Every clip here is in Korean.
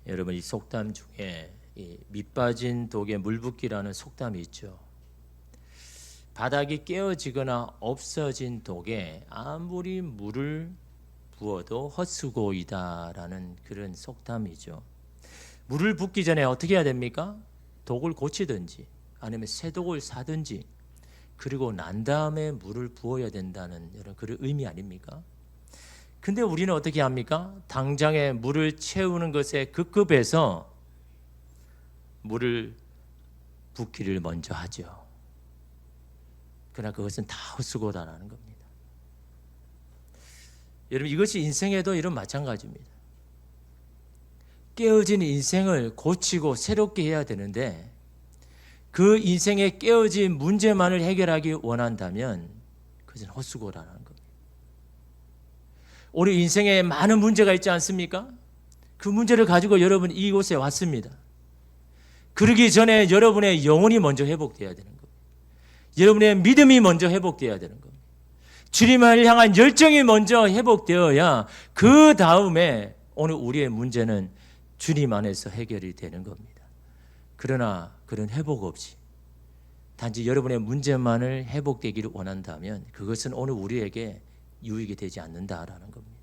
여러분, 이 속담 중에 이 밑빠진 독에 물 붓기라는 속담이 있죠. 바닥이 깨어지거나 없어진 독에 아무리 물을 부어도 헛수고이다라는 그런 속담이죠. 물을 붓기 전에 어떻게 해야 됩니까? 독을 고치든지 아니면 새 독을 사든지, 그리고 난 다음에 물을 부어야 된다는 이런 그런 의미 아닙니까? 근데 우리는 어떻게 합니까? 당장에 물을 채우는 것에 급급해서 물을 붓기를 먼저 하죠. 그러나 그것은 다 헛수고다라는 겁니다. 여러분, 이것이 인생에도 이런 마찬가지입니다. 깨어진 인생을 고치고 새롭게 해야 되는데, 그 인생의 깨어진 문제만을 해결하기 원한다면 그것은 헛수고라는 겁니다. 우리 인생에 많은 문제가 있지 않습니까? 그 문제를 가지고 여러분 이곳에 왔습니다. 그러기 전에 여러분의 영혼이 먼저 회복되어야 되는 겁니다. 여러분의 믿음이 먼저 회복되어야 되는 겁니다. 주님을 향한 열정이 먼저 회복되어야 그 다음에 오늘 우리의 문제는 주님 안에서 해결이 되는 겁니다. 그러나 그런 회복 없이 단지 여러분의 문제만을 회복되기를 원한다면 그것은 오늘 우리에게 유익이 되지 않는다라는 겁니다.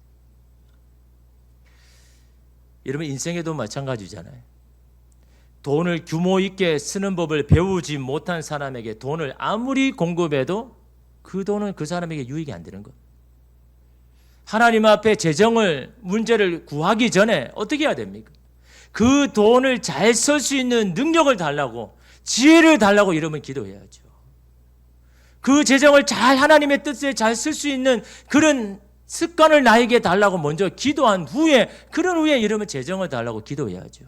여러분, 인생에도 마찬가지잖아요. 돈을 규모 있게 쓰는 법을 배우지 못한 사람에게 돈을 아무리 공급해도 그 돈은 그 사람에게 유익이 안 되는 거예요. 하나님 앞에 문제를 구하기 전에 어떻게 해야 됩니까? 그 돈을 잘 쓸 수 있는 능력을 달라고, 지혜를 달라고 여러분 기도해야죠. 그 재정을 잘 하나님의 뜻에 잘 쓸 수 있는 그런 습관을 나에게 달라고 먼저 기도한 후에, 그런 후에 여러분 재정을 달라고 기도해야죠.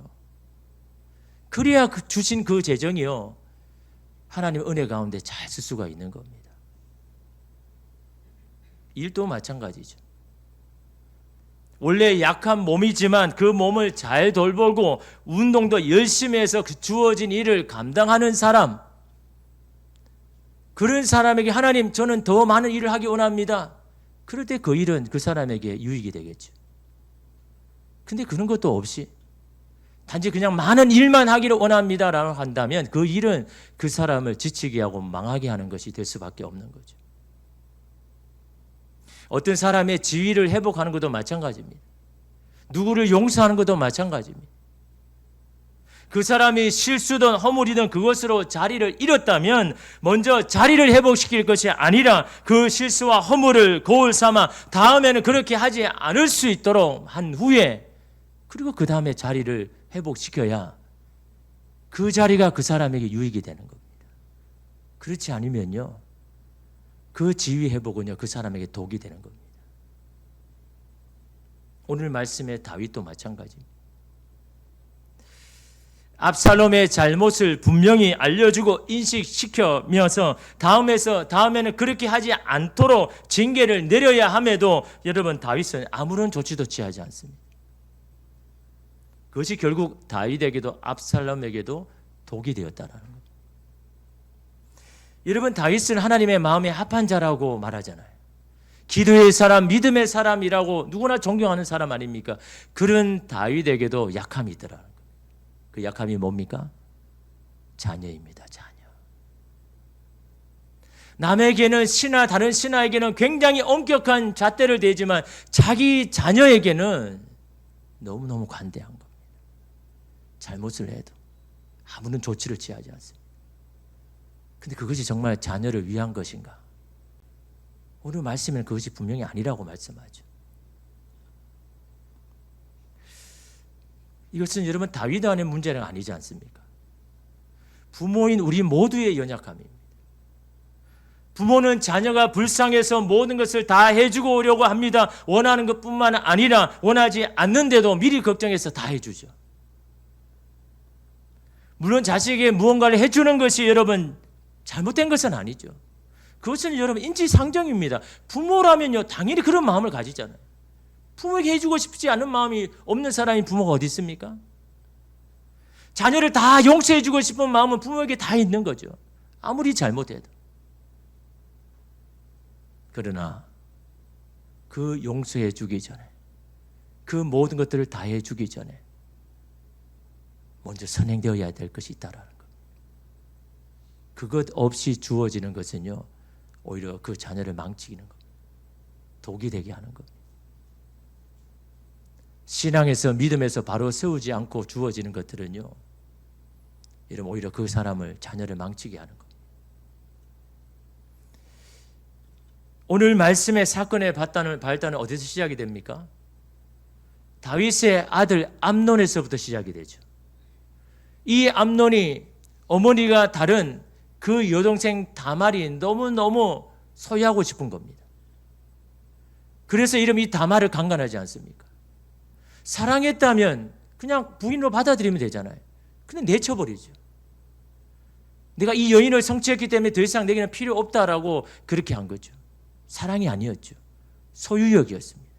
그래야 주신 그 재정이요, 하나님의 은혜 가운데 잘 쓸 수가 있는 겁니다. 일도 마찬가지죠. 원래 약한 몸이지만 그 몸을 잘 돌보고 운동도 열심히 해서 그 주어진 일을 감당하는 사람, 그런 사람에게 하나님, 저는 더 많은 일을 하기 원합니다. 그럴 때 그 일은 그 사람에게 유익이 되겠죠. 근데 그런 것도 없이 단지 그냥 많은 일만 하기를 원합니다라고 한다면 그 일은 그 사람을 지치게 하고 망하게 하는 것이 될 수밖에 없는 거죠. 어떤 사람의 지위를 회복하는 것도 마찬가지입니다. 누구를 용서하는 것도 마찬가지입니다. 그 사람이 실수든 허물이든 그것으로 자리를 잃었다면 먼저 자리를 회복시킬 것이 아니라 그 실수와 허물을 거울 삼아 다음에는 그렇게 하지 않을 수 있도록 한 후에, 그리고 그 다음에 자리를 회복시켜야 그 자리가 그 사람에게 유익이 되는 겁니다. 그렇지 않으면요, 그 지위 회복은요, 그 사람에게 독이 되는 겁니다. 오늘 말씀의 다윗도 마찬가지입니다. 압살롬의 잘못을 분명히 알려주고 인식시켜면서 다음에는 그렇게 하지 않도록 징계를 내려야 함에도 여러분 다윗은 아무런 조치도 취하지 않습니다. 그것이 결국 다윗에게도 압살롬에게도 독이 되었다는 겁니다. 여러분, 다윗은 하나님의 마음에 합한 자라고 말하잖아요. 기도의 사람, 믿음의 사람이라고 누구나 존경하는 사람 아닙니까? 그런 다윗에게도 약함이 있더라는 거예요. 그 약함이 뭡니까? 자녀입니다. 자녀. 남에게는 다른 신하에게는 굉장히 엄격한 잣대를 대지만 자기 자녀에게는 너무너무 관대한 겁니다. 잘못을 해도 아무런 조치를 취하지 않습니다. 근데 그것이 정말 자녀를 위한 것인가? 오늘 말씀에는 그것이 분명히 아니라고 말씀하죠. 이것은 여러분 다윗 안의 문제는 아니지 않습니까? 부모인 우리 모두의 연약함입니다. 부모는 자녀가 불쌍해서 모든 것을 다 해주고 오려고 합니다. 원하는 것뿐만 아니라 원하지 않는데도 미리 걱정해서 다 해주죠. 물론 자식에게 무언가를 해주는 것이 여러분 잘못된 것은 아니죠. 그것은 여러분 인지상정입니다. 부모라면요, 당연히 그런 마음을 가지잖아요. 부모에게 해주고 싶지 않은 마음이 없는 사람이 부모가 어디 있습니까? 자녀를 다 용서해주고 싶은 마음은 부모에게 다 있는 거죠. 아무리 잘못해도. 그러나 그 용서해주기 전에, 그 모든 것들을 다 해주기 전에 먼저 선행되어야 될 것이 있다라는 것. 그것 없이 주어지는 것은요, 오히려 그 자녀를 망치기는 겁니다. 독이 되게 하는 겁니다. 신앙에서 믿음에서 바로 세우지 않고 주어지는 것들은요, 이러면 오히려 그 사람을 자녀를 망치게 하는 겁니다. 오늘 말씀의 사건의 발단은 어디서 시작이 됩니까? 다윗의 아들 암논에서부터 시작이 되죠. 이 암논이 어머니가 다른 그 여동생 다말이 너무너무 소유하고 싶은 겁니다. 그래서 이 다말을 강간하지 않습니까? 사랑했다면 그냥 부인으로 받아들이면 되잖아요. 근데 내쳐버리죠. 내가 이 여인을 성취했기 때문에 더 이상 내게는 필요 없다라고 그렇게 한 거죠. 사랑이 아니었죠. 소유욕이었습니다.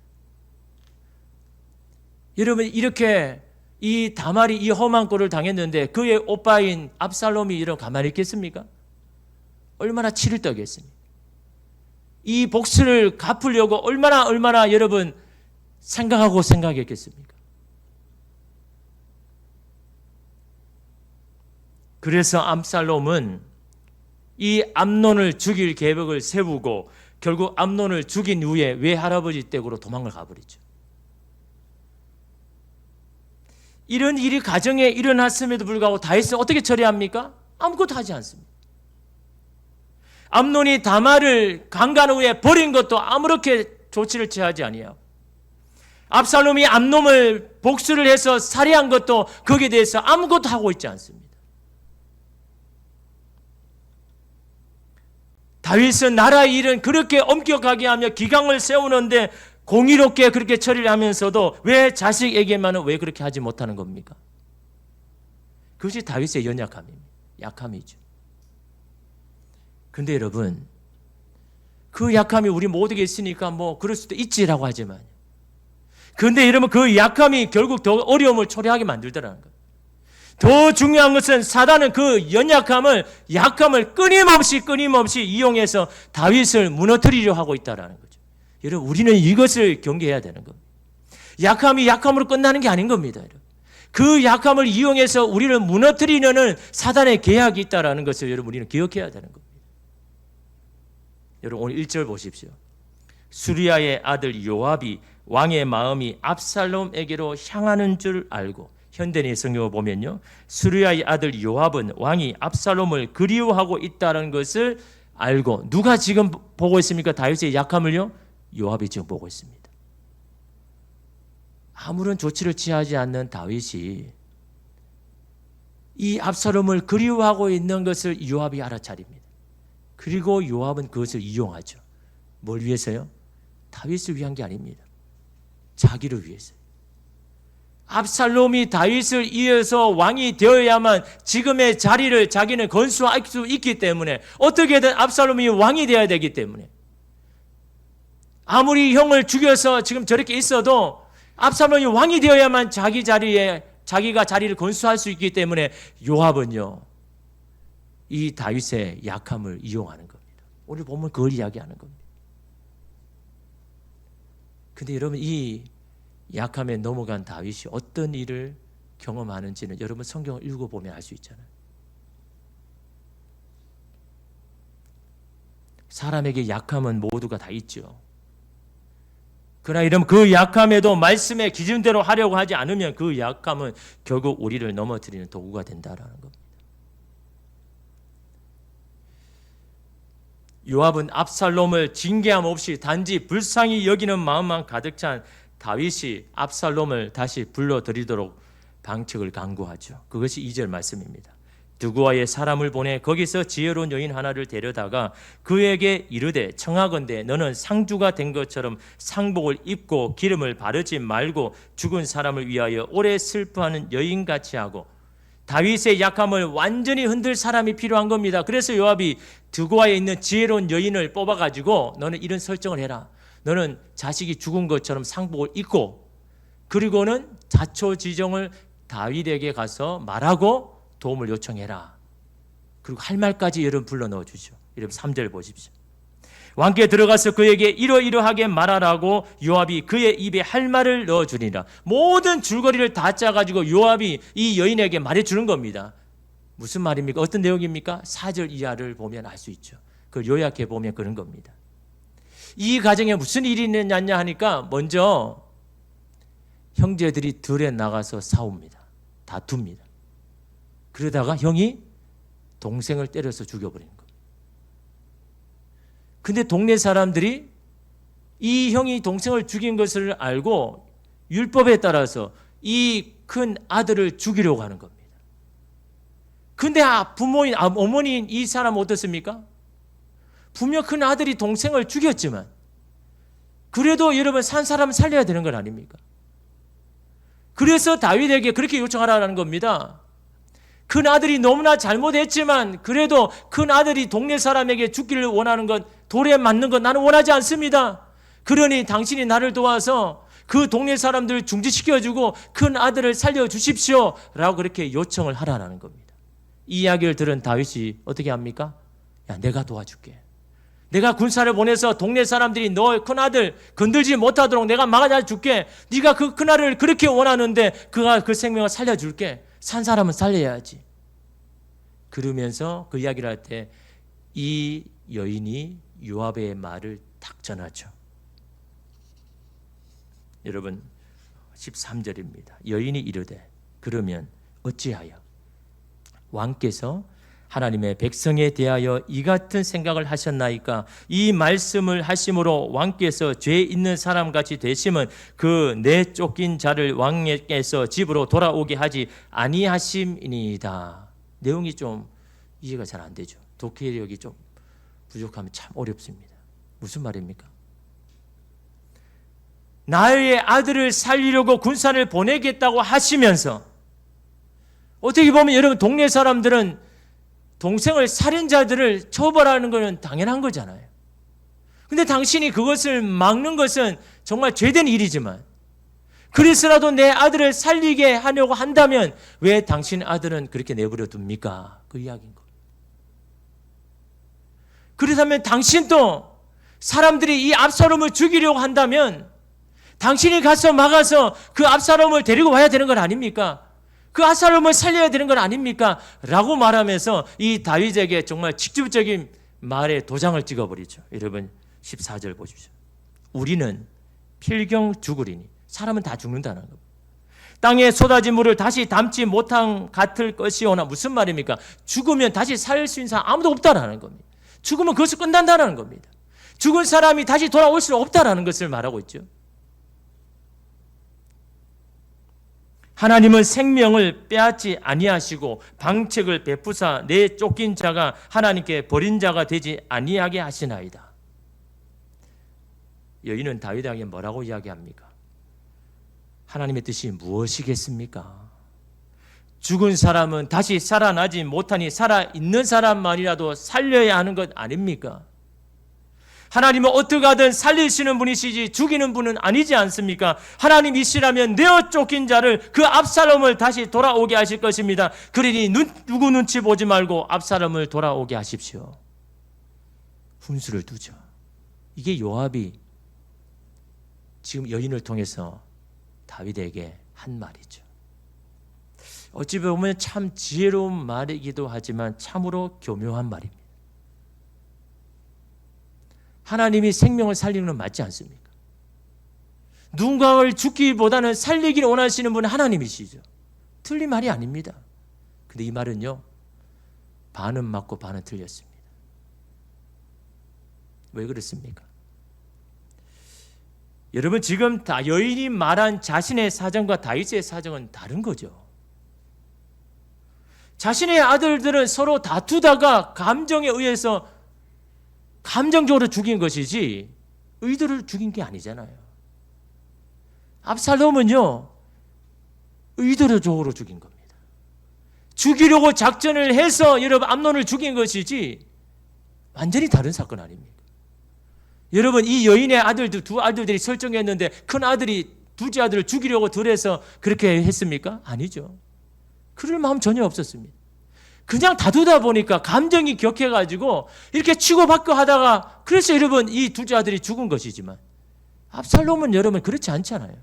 여러분, 이렇게 이 다말이 이 험한 꼴을 당했는데 그의 오빠인 압살롬이 가만히 있겠습니까? 얼마나 치를 떨겠습니까? 이 복수를 갚으려고 얼마나 여러분 생각했겠습니까? 그래서 압살롬은 이 암논을 죽일 계획을 세우고 결국 암논을 죽인 후에 외할아버지 댁으로 도망을 가버리죠. 이런 일이 가정에 일어났음에도 불구하고 다윗은 어떻게 처리합니까? 아무것도 하지 않습니다. 암논이 다말을 강간 후에 버린 것도 아무렇게 조치를 취하지 아니하고, 압살롬이 암논을 복수를 해서 살해한 것도 거기에 대해서 아무것도 하고 있지 않습니다. 다윗은 나라의 일은 그렇게 엄격하게 하며 기강을 세우는데 공의롭게 그렇게 처리를 하면서도 왜 자식에게만은 왜 그렇게 하지 못하는 겁니까? 그것이 다윗의 연약함입니다. 약함이죠. 근데 여러분, 그 약함이 우리 모두에게 있으니까 뭐 그럴 수도 있지라고 하지만, 근데 여러분, 그 약함이 결국 더 어려움을 초래하게 만들더라는 거예요. 더 중요한 것은 사단은 그 약함을 끊임없이 이용해서 다윗을 무너뜨리려 하고 있다는 거죠. 여러분, 우리는 이것을 경계해야 되는 겁니다. 약함이 약함으로 끝나는 게 아닌 겁니다. 여러분. 그 약함을 이용해서 우리를 무너뜨리려는 사단의 계약이 있다는 것을 여러분, 우리는 기억해야 되는 겁니다. 여러분, 오늘 1절 보십시오. 수리아의 아들 요압이 왕의 마음이 압살롬에게로 향하는 줄 알고, 현대인의 성경을 보면요, 수리아의 아들 요압은 왕이 압살롬을 그리워하고 있다는 것을 알고, 누가 지금 보고 있습니까? 다윗의 약함을요? 요압이 지금 보고 있습니다. 아무런 조치를 취하지 않는 다윗이 이 압살롬을 그리워하고 있는 것을 요압이 알아차립니다. 그리고 요압은 그것을 이용하죠. 뭘 위해서요? 다윗을 위한 게 아닙니다. 자기를 위해서요. 압살롬이 다윗을 이어서 왕이 되어야만 지금의 자리를 자기는 건수할 수 있기 때문에, 어떻게든 압살롬이 왕이 되어야 되기 때문에, 아무리 형을 죽여서 지금 저렇게 있어도 압살롬이 왕이 되어야만 자기가 자리를 건수할 수 있기 때문에 요압은요, 이 다윗의 약함을 이용하는 겁니다. 오늘 보면 그걸 이야기하는 겁니다. 근데 여러분, 이 약함에 넘어간 다윗이 어떤 일을 경험하는지는 여러분 성경을 읽어보면 알 수 있잖아요. 사람에게 약함은 모두가 다 있죠. 그러나 이러면 그 약함에도 말씀의 기준대로 하려고 하지 않으면 그 약함은 결국 우리를 넘어뜨리는 도구가 된다는 겁니다. 요압은 압살롬을 징계함 없이 단지 불쌍히 여기는 마음만 가득 찬 다윗이 압살롬을 다시 불러들이도록 방책을 강구하죠. 그것이 2절 말씀입니다. 두고와의 사람을 보내 거기서 지혜로운 여인 하나를 데려다가 그에게 이르되, 청하건대 너는 상주가 된 것처럼 상복을 입고 기름을 바르지 말고 죽은 사람을 위하여 오래 슬퍼하는 여인같이 하고. 다윗의 약함을 완전히 흔들 사람이 필요한 겁니다. 그래서 요압이 두고와에 있는 지혜로운 여인을 뽑아가지고 너는 이런 설정을 해라. 너는 자식이 죽은 것처럼 상복을 입고, 그리고는 자초지종을 다윗에게 가서 말하고 도움을 요청해라. 그리고 할 말까지 여러분 불러 넣어주죠. 여러분 3절 보십시오. 왕께 들어가서 그에게 이러이러하게 말하라고 요압이 그의 입에 할 말을 넣어주니라. 모든 줄거리를 다 짜가지고 요압이 이 여인에게 말해주는 겁니다. 무슨 말입니까? 어떤 내용입니까? 4절 이하를 보면 알 수 있죠. 그걸 요약해 보면 그런 겁니다. 이 가정에 무슨 일이 있느냐 하니까 먼저 형제들이 들에 나가서 싸웁니다. 다툽니다. 그러다가 형이 동생을 때려서 죽여버리는 거예요. 근데 동네 사람들이 이 형이 동생을 죽인 것을 알고 율법에 따라서 이 큰 아들을 죽이려고 하는 겁니다. 근데 부모인, 어머니인 이 사람은 어떻습니까? 분명 큰 아들이 동생을 죽였지만 그래도 여러분 산 사람은 살려야 되는 건 아닙니까? 그래서 다윗에게 그렇게 요청하라는 겁니다. 큰 아들이 너무나 잘못했지만 그래도 큰 아들이 동네 사람에게 죽기를 원하는 것, 돌에 맞는 것 나는 원하지 않습니다. 그러니 당신이 나를 도와서 그 동네 사람들을 중지시켜주고 큰 아들을 살려주십시오 라고 그렇게 요청을 하라는 겁니다. 이 이야기를 들은 다윗이 어떻게 합니까? 야, 내가 도와줄게. 내가 군사를 보내서 동네 사람들이 너 큰아들 건들지 못하도록 내가 막아줄게. 네가 그 큰아들을 그렇게 원하는데 그가 그 생명을 살려줄게. 산 사람은 살려야지. 그러면서 그 이야기를 할 때 이 여인이 요압의 말을 딱 전하죠. 여러분 13절입니다. 여인이 이르되 그러면 어찌하여 왕께서 하나님의 백성에 대하여 이 같은 생각을 하셨나이까? 이 말씀을 하심으로 왕께서 죄 있는 사람같이 되심은 그 내쫓긴 자를 왕께서 집으로 돌아오게 하지 아니하심이니이다. 내용이 좀 이해가 잘 안 되죠. 독해력이 좀 부족하면 참 어렵습니다. 무슨 말입니까? 나의 아들을 살리려고 군사를 보내겠다고 하시면서 어떻게 보면 여러분 동네 사람들은 동생을 살인자들을 처벌하는 것은 당연한 거잖아요. 근데 당신이 그것을 막는 것은 정말 죄된 일이지만 그래서라도 내 아들을 살리게 하려고 한다면 왜 당신 아들은 그렇게 내버려 둡니까? 그 이야기인 거예요. 그렇다면 당신도 사람들이 이 압살롬을 죽이려고 한다면 당신이 가서 막아서 그 압살롬을 데리고 와야 되는 건 아닙니까? 그 압살롬을 살려야 되는 건 아닙니까? 라고 말하면서 이 다윗에게 정말 직접적인 말에 도장을 찍어버리죠. 여러분 14절 보십시오. 우리는 필경 죽으리니 사람은 다 죽는다는 겁니다. 땅에 쏟아진 물을 다시 담지 못한 같을 것이오나 무슨 말입니까? 죽으면 다시 살 수 있는 사람 아무도 없다라는 겁니다. 죽으면 그것을 끝난다는 겁니다. 죽은 사람이 다시 돌아올 수 없다라는 것을 말하고 있죠. 하나님은 생명을 빼앗지 아니하시고 방책을 베푸사 내 쫓긴 자가 하나님께 버린 자가 되지 아니하게 하시나이다. 여인은 다윗에게 뭐라고 이야기합니까? 하나님의 뜻이 무엇이겠습니까? 죽은 사람은 다시 살아나지 못하니 살아있는 사람만이라도 살려야 하는 것 아닙니까? 하나님은 어떻게 하든 살리시는 분이시지 죽이는 분은 아니지 않습니까? 하나님이시라면 내어 쫓긴 자를 그 압살롬을 다시 돌아오게 하실 것입니다. 그러니 누구 눈치 보지 말고 압살롬을 돌아오게 하십시오. 훈수를 두죠. 이게 요압이 지금 여인을 통해서 다윗에게 한 말이죠. 어찌 보면 참 지혜로운 말이기도 하지만 참으로 교묘한 말입니다. 하나님이 생명을 살리는 건 맞지 않습니까? 누군가를 죽기보다는 살리기를 원하시는 분은 하나님이시죠. 틀린 말이 아닙니다. 근데 이 말은요, 반은 맞고 반은 틀렸습니다. 왜 그렇습니까? 여러분 지금 다 여인이 말한 자신의 사정과 다윗의 사정은 다른 거죠. 자신의 아들들은 서로 다투다가 감정에 의해서 감정적으로 죽인 것이지 의도를 죽인 게 아니잖아요. 압살롬은요 의도적으로 죽인 겁니다. 죽이려고 작전을 해서 여러분 암논을 죽인 것이지 완전히 다른 사건 아닙니까? 여러분 이 여인의 아들들 두 아들들이 설정했는데 큰 아들이 둘째 아들을 죽이려고 들여서 그렇게 했습니까? 아니죠. 그럴 마음 전혀 없었습니다. 그냥 다투다 보니까 감정이 격해가지고 이렇게 치고받고 하다가 그래서 여러분 이 둘째 아들이 죽은 것이지만 압살롬은 여러분 그렇지 않잖아요.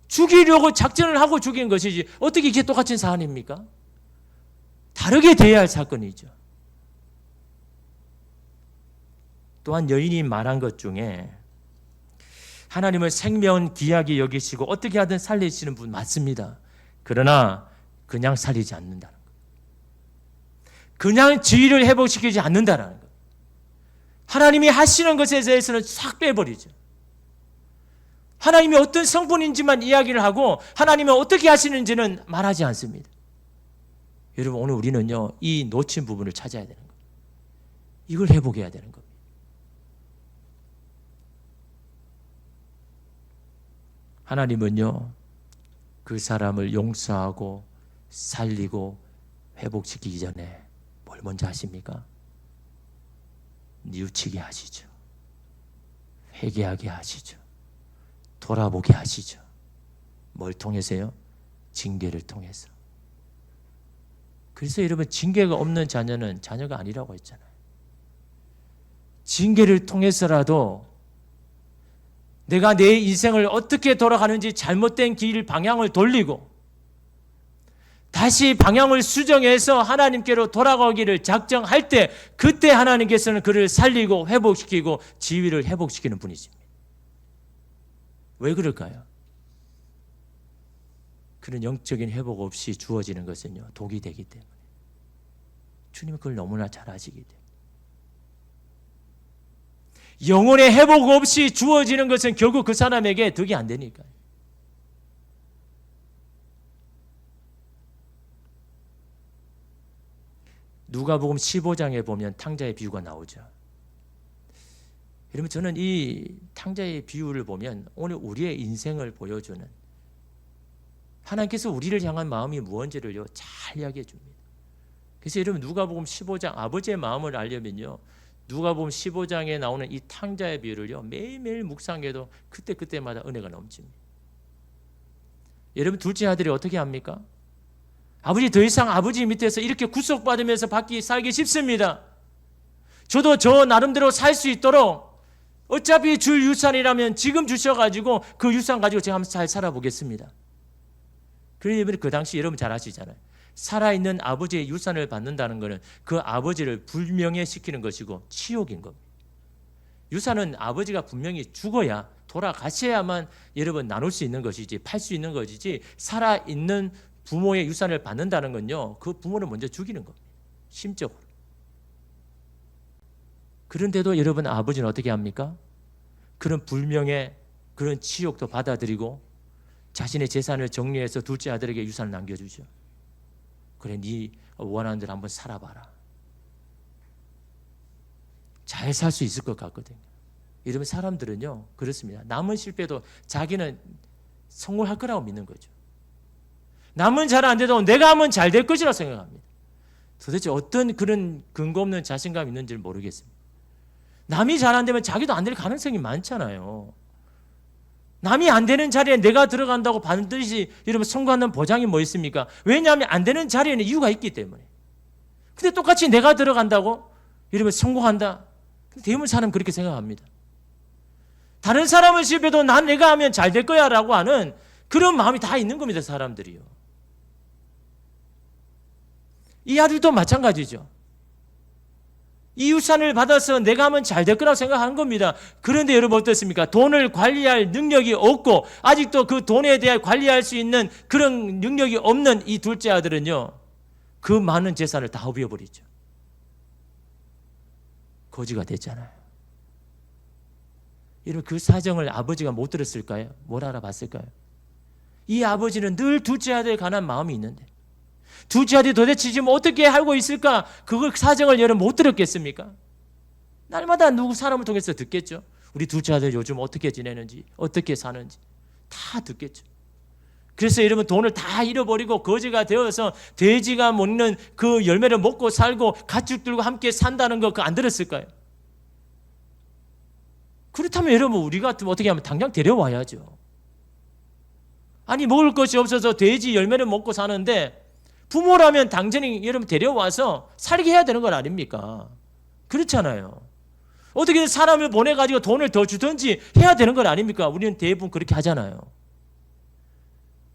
죽이려고 작전을 하고 죽인 것이지 어떻게 이게 똑같은 사안입니까? 다르게 대해야 할 사건이죠. 또한 여인이 말한 것 중에 하나님을 생명 귀하게 여기시고 어떻게 하든 살리시는 분 맞습니다. 그러나 그냥 살리지 않는다는 것. 그냥 지위를 회복시키지 않는다는 것. 하나님이 하시는 것에 대해서는 싹 빼버리죠. 하나님이 어떤 성분인지만 이야기를 하고 하나님이 어떻게 하시는지는 말하지 않습니다. 여러분 오늘 우리는요 이 놓친 부분을 찾아야 되는 거예요. 이걸 회복해야 되는 겁니다. 하나님은요 그 사람을 용서하고 살리고 회복시키기 전에 뭘 먼저 하십니까? 뉘우치게 하시죠. 회개하게 하시죠. 돌아보게 하시죠. 뭘 통해서요? 징계를 통해서. 그래서 여러분 징계가 없는 자녀는 자녀가 아니라고 했잖아요. 징계를 통해서라도 내가 내 인생을 어떻게 돌아가는지 잘못된 길 방향을 돌리고 다시 방향을 수정해서 하나님께로 돌아가기를 작정할 때 그때 하나님께서는 그를 살리고 회복시키고 지위를 회복시키는 분이십니다. 왜 그럴까요? 그런 영적인 회복 없이 주어지는 것은요 독이 되기 때문에 주님은 그걸 너무나 잘 아시기 때문에 영혼의 회복 없이 주어지는 것은 결국 그 사람에게 득이 안 되니까요. 누가복음 15장에 보면 탕자의 비유가 나오죠. 여러분 저는 이 탕자의 비유를 보면 오늘 우리의 인생을 보여주는 하나님께서 우리를 향한 마음이 무언지를요 잘 이야기해 줍니다. 그래서 여러분 누가복음 15장 아버지의 마음을 알려면요 누가복음 15장에 나오는 이 탕자의 비유를요 매일매일 묵상해도 그때마다 은혜가 넘칩니다. 여러분 둘째 아들이 어떻게 합니까? 아버지 더 이상 아버지 밑에서 이렇게 구속받으면서 살기 쉽습니다. 저도 저 나름대로 살 수 있도록 어차피 줄 유산이라면 지금 주셔가지고 그 유산 가지고 제가 한번 잘 살아보겠습니다. 그러면 그 당시 여러분 잘 아시잖아요. 살아있는 아버지의 유산을 받는다는 것은 그 아버지를 불명예시키는 것이고 치욕인 겁니다. 유산은 아버지가 분명히 죽어야 돌아가셔야만 여러분 나눌 수 있는 것이지 팔 수 있는 것이지 살아있는 부모의 유산을 받는다는 건요 그 부모를 먼저 죽이는 겁니다. 심적으로. 그런데도 여러분 아버지는 어떻게 합니까? 그런 불명예 그런 치욕도 받아들이고 자신의 재산을 정리해서 둘째 아들에게 유산을 남겨주죠. 그래 네 원하는 대로 한번 살아봐라. 잘 살 수 있을 것 같거든요. 이러면 사람들은요 그렇습니다. 남은 실패도 자기는 성공할 거라고 믿는 거죠. 남은 잘 안 돼도 내가 하면 잘 될 것이라고 생각합니다. 도대체 어떤 그런 근거 없는 자신감이 있는지를 모르겠습니다. 남이 잘 안 되면 자기도 안 될 가능성이 많잖아요. 남이 안 되는 자리에 내가 들어간다고 반드시 여러분 성공하는 보장이 뭐 있습니까? 왜냐하면 안 되는 자리에는 이유가 있기 때문에. 근데 똑같이 내가 들어간다고 여러분 성공한다? 대부분 사람은 그렇게 생각합니다. 다른 사람은 실패도 내가 하면 잘 될 거야 라고 하는 그런 마음이 다 있는 겁니다. 사람들이요. 이 아들도 마찬가지죠. 이 유산을 받아서 내가 하면 잘 될 거라고 생각하는 겁니다. 그런데 여러분 어떻습니까? 돈을 관리할 능력이 없고 아직도 그 돈에 대해 관리할 수 있는 그런 능력이 없는 이 둘째 아들은요 그 많은 재산을 다 허비해버리죠. 거지가 됐잖아요. 여러분 그 사정을 아버지가 못 들었을까요? 뭘 알아봤을까요? 이 아버지는 늘 둘째 아들에 관한 마음이 있는데 둘째 아들이 도대체 지금 어떻게 하고 있을까? 그걸 사정을 여러분 못 들었겠습니까? 날마다 누구 사람을 통해서 듣겠죠. 우리 둘째 아들 요즘 어떻게 지내는지 어떻게 사는지 다 듣겠죠. 그래서 여러분 돈을 다 잃어버리고 거지가 되어서 돼지가 먹는 그 열매를 먹고 살고 가축들과 함께 산다는 거 그거 안 들었을까요? 그렇다면 여러분 우리 같으면 어떻게 하면 당장 데려와야죠. 아니 먹을 것이 없어서 돼지 열매를 먹고 사는데 부모라면 당연히 여러분 데려와서 살게 해야 되는 건 아닙니까? 그렇잖아요. 어떻게든 사람을 보내가지고 돈을 더 주든지 해야 되는 건 아닙니까? 우리는 대부분 그렇게 하잖아요.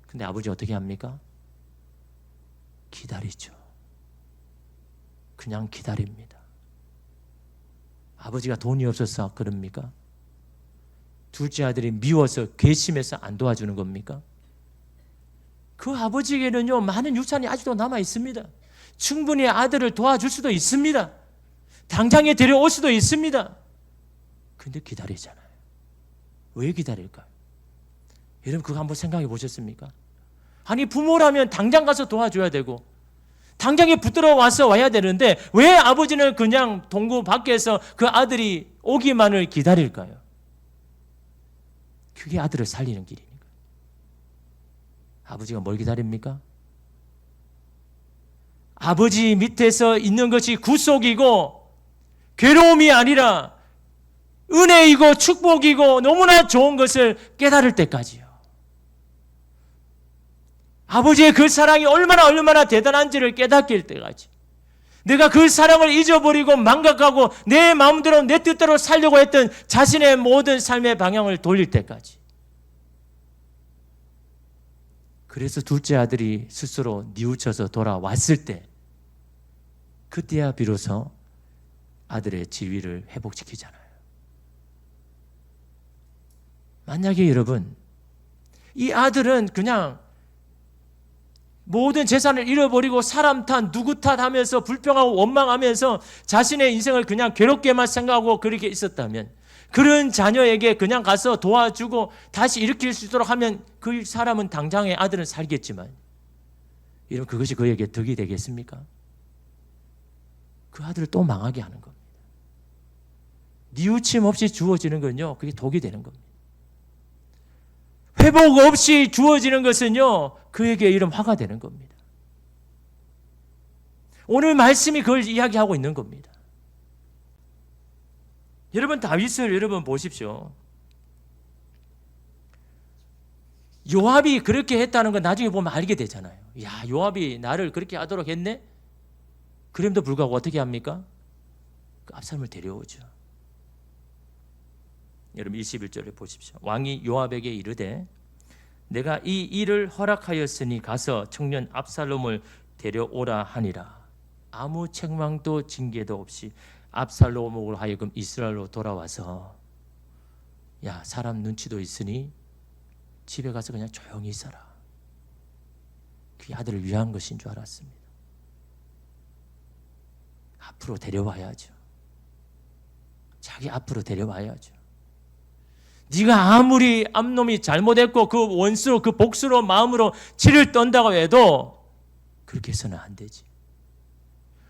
근데 아버지 어떻게 합니까? 기다리죠. 그냥 기다립니다. 아버지가 돈이 없어서 그럽니까? 둘째 아들이 미워서 괘씸해서 안 도와주는 겁니까? 그 아버지에게는요, 많은 유산이 아직도 남아 있습니다. 충분히 아들을 도와줄 수도 있습니다. 당장에 데려올 수도 있습니다. 근데 기다리잖아요. 왜 기다릴까요? 여러분 그거 한번 생각해 보셨습니까? 아니 부모라면 당장 가서 도와줘야 되고 당장에 붙들어 와서 와야 되는데 왜 아버지는 그냥 동구 밖에서 그 아들이 오기만을 기다릴까요? 그게 아들을 살리는 길이니까. 아버지가 뭘 기다립니까? 아버지 밑에서 있는 것이 구속이고 괴로움이 아니라 은혜이고 축복이고 너무나 좋은 것을 깨달을 때까지요. 아버지의 그 사랑이 얼마나 대단한지를 깨닫길 때까지. 내가 그 사랑을 잊어버리고 망각하고 내 마음대로 내 뜻대로 살려고 했던 자신의 모든 삶의 방향을 돌릴 때까지. 그래서 둘째 아들이 스스로 뉘우쳐서 돌아왔을 때 그때야 비로소 아들의 지위를 회복시키잖아요. 만약에 여러분 이 아들은 그냥 모든 재산을 잃어버리고 사람 탓 누구 탓하면서 불평하고 원망하면서 자신의 인생을 그냥 괴롭게만 생각하고 그렇게 있었다면 그런 자녀에게 그냥 가서 도와주고 다시 일으킬 수 있도록 하면 그 사람은 당장의 아들은 살겠지만 여러분 그것이 그에게 덕이 되겠습니까? 그 아들을 또 망하게 하는 겁니다. 뉘우침 없이 주어지는 건요 그게 독이 되는 겁니다. 회복 없이 주어지는 것은요 그에게 이런 화가 되는 겁니다. 오늘 말씀이 그걸 이야기하고 있는 겁니다. 여러분 다윗을 여러분 보십시오. 요압이 그렇게 했다는 건 나중에 보면 알게 되잖아요. 야, 요압이 나를 그렇게 하도록 했네? 그럼에도 불구하고 어떻게 합니까? 그 압살롬을 데려오죠. 여러분 21절에 보십시오. 왕이 요압에게 이르되 내가 이 일을 허락하였으니 가서 청년 압살롬을 데려오라 하니라. 아무 책망도 징계도 없이 압살롬으로 하여금 이스라엘로 돌아와서 야 사람 눈치도 있으니 집에 가서 그냥 조용히 있어라. 그 아들을 위한 것인 줄 알았습니다. 앞으로 데려와야죠. 자기 앞으로 데려와야죠. 네가 아무리 암놈이 잘못했고 그 원수 그 복수로 마음으로 치를 떤다고 해도 그렇게 해서는 안 되지.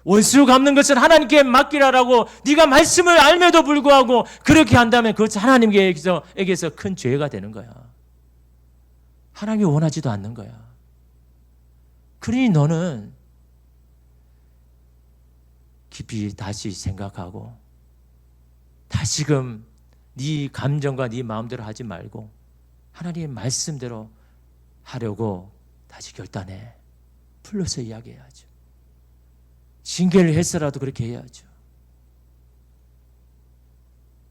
원수 갚는 것은 하나님께 맡기라라고 네가 말씀을 알면도 불구하고 그렇게 한다면 그것은 하나님께서 큰 죄가 되는 거야. 하나님이 원하지도 않는 거야. 그러니 너는 깊이 다시 생각하고 다시금 네 감정과 네 마음대로 하지 말고 하나님의 말씀대로 하려고 다시 결단해. 풀러서 이야기해야죠. 징계를 해서라도 그렇게 해야죠.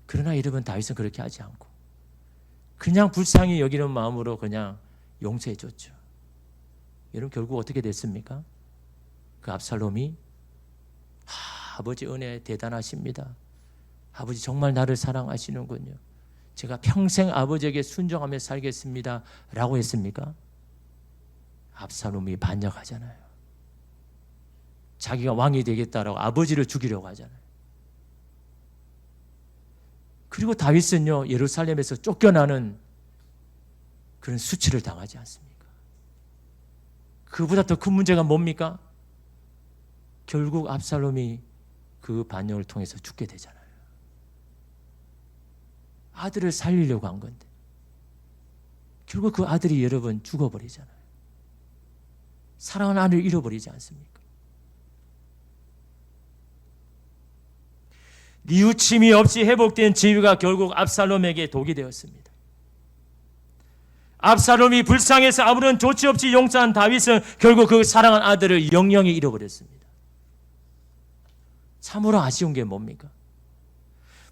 그러나 여러분 다윗은 그렇게 하지 않고 그냥 불쌍히 여기는 마음으로 그냥 용서해 줬죠. 여러분 결국 어떻게 됐습니까? 그 압살롬이 아버지 은혜 대단하십니다. 아버지 정말 나를 사랑하시는군요. 제가 평생 아버지에게 순종하며 살겠습니다. 라고 했습니까? 압살롬이 반역하잖아요. 자기가 왕이 되겠다라고 아버지를 죽이려고 하잖아요. 그리고 다윗은요 예루살렘에서 쫓겨나는 그런 수치를 당하지 않습니까? 그보다 더 큰 문제가 뭡니까? 결국 압살롬이 그 반역을 통해서 죽게 되잖아요. 아들을 살리려고 한 건데 결국 그 아들이 여러분 죽어버리잖아요. 사랑하는 아들을 잃어버리지 않습니까? 뉘우침이 없이 회복된 지위가 결국 압살롬에게 독이 되었습니다. 압살롬이 불쌍해서 아무런 조치 없이 용서한 다윗은 결국 그 사랑한 아들을 영영히 잃어버렸습니다. 참으로 아쉬운 게 뭡니까?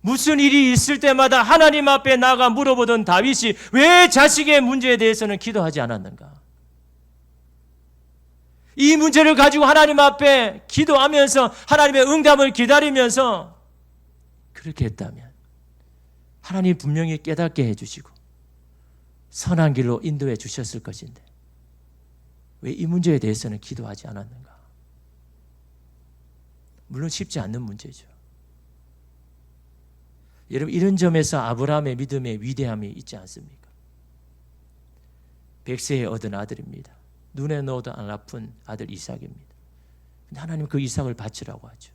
무슨 일이 있을 때마다 하나님 앞에 나가 물어보던 다윗이 왜 자식의 문제에 대해서는 기도하지 않았는가? 이 문제를 가지고 하나님 앞에 기도하면서 하나님의 응답을 기다리면서 그렇게 했다면 하나님 분명히 깨닫게 해주시고 선한 길로 인도해 주셨을 것인데 왜 이 문제에 대해서는 기도하지 않았는가? 물론 쉽지 않는 문제죠. 여러분, 이런 점에서 아브라함의 믿음의 위대함이 있지 않습니까? 100세에 얻은 아들입니다. 눈에 넣어도 안 아픈 아들 이삭입니다. 근데 하나님 그 이삭을 바치라고 하죠.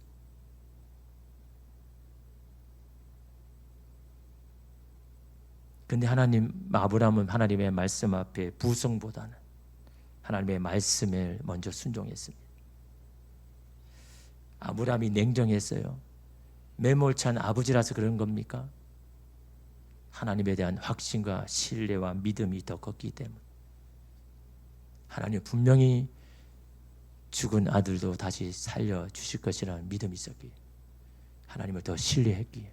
근데 아브라함은 하나님의 말씀 앞에 부성보다는 하나님의 말씀을 먼저 순종했습니다. 아브라함이 냉정했어요. 매몰찬 아버지라서 그런 겁니까? 하나님에 대한 확신과 신뢰와 믿음이 더 컸기 때문에 하나님 분명히 죽은 아들도 다시 살려주실 것이라는 믿음이 있었기에 하나님을 더 신뢰했기에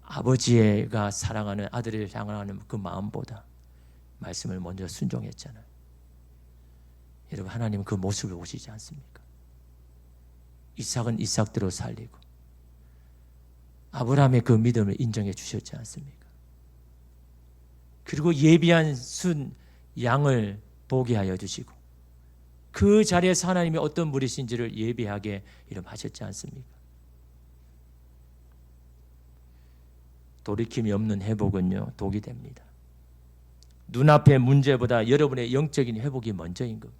아버지가 사랑하는 아들을 향하는 그 마음보다 말씀을 먼저 순종했잖아요. 여러분, 하나님은 그 모습을 보시지 않습니까? 이삭은 이삭대로 살리고 아브라함의 그 믿음을 인정해 주셨지 않습니까? 그리고 예비한 순 양을 보게 하여 주시고 그 자리에서 하나님이 어떤 분이신지를 예비하게 하셨지 않습니까? 돌이킴이 없는 회복은요, 독이 됩니다. 눈앞의 문제보다 여러분의 영적인 회복이 먼저인 겁니다.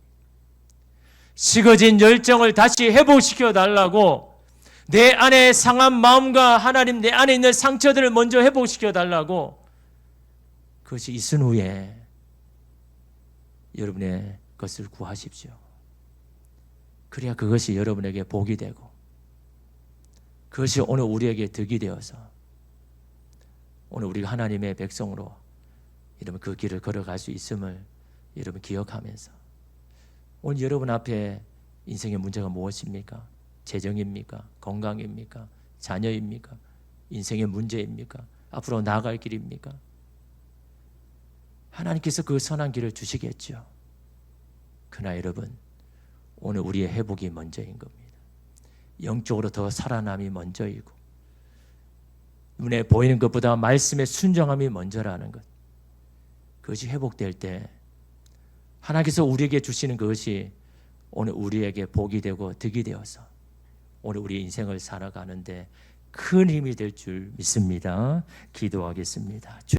식어진 열정을 다시 회복시켜 달라고 내 안에 상한 마음과 하나님 내 안에 있는 상처들을 먼저 회복시켜 달라고 그것이 있은 후에 여러분의 것을 구하십시오. 그래야 그것이 여러분에게 복이 되고 그것이 오늘 우리에게 덕이 되어서 오늘 우리가 하나님의 백성으로 여러분 그 길을 걸어갈 수 있음을 여러분 기억하면서 오늘 여러분 앞에 인생의 문제가 무엇입니까? 재정입니까? 건강입니까? 자녀입니까? 인생의 문제입니까? 앞으로 나아갈 길입니까? 하나님께서 그 선한 길을 주시겠죠. 그러나 여러분, 오늘 우리의 회복이 먼저인 겁니다. 영적으로 더 살아남이 먼저이고 눈에 보이는 것보다 말씀의 순종함이 먼저라는 것. 그것이 회복될 때 하나님께서 우리에게 주시는 그것이 오늘 우리에게 복이 되고 덕이 되어서 오늘 우리 인생을 살아가는데 큰 힘이 될 줄 믿습니다. 기도하겠습니다.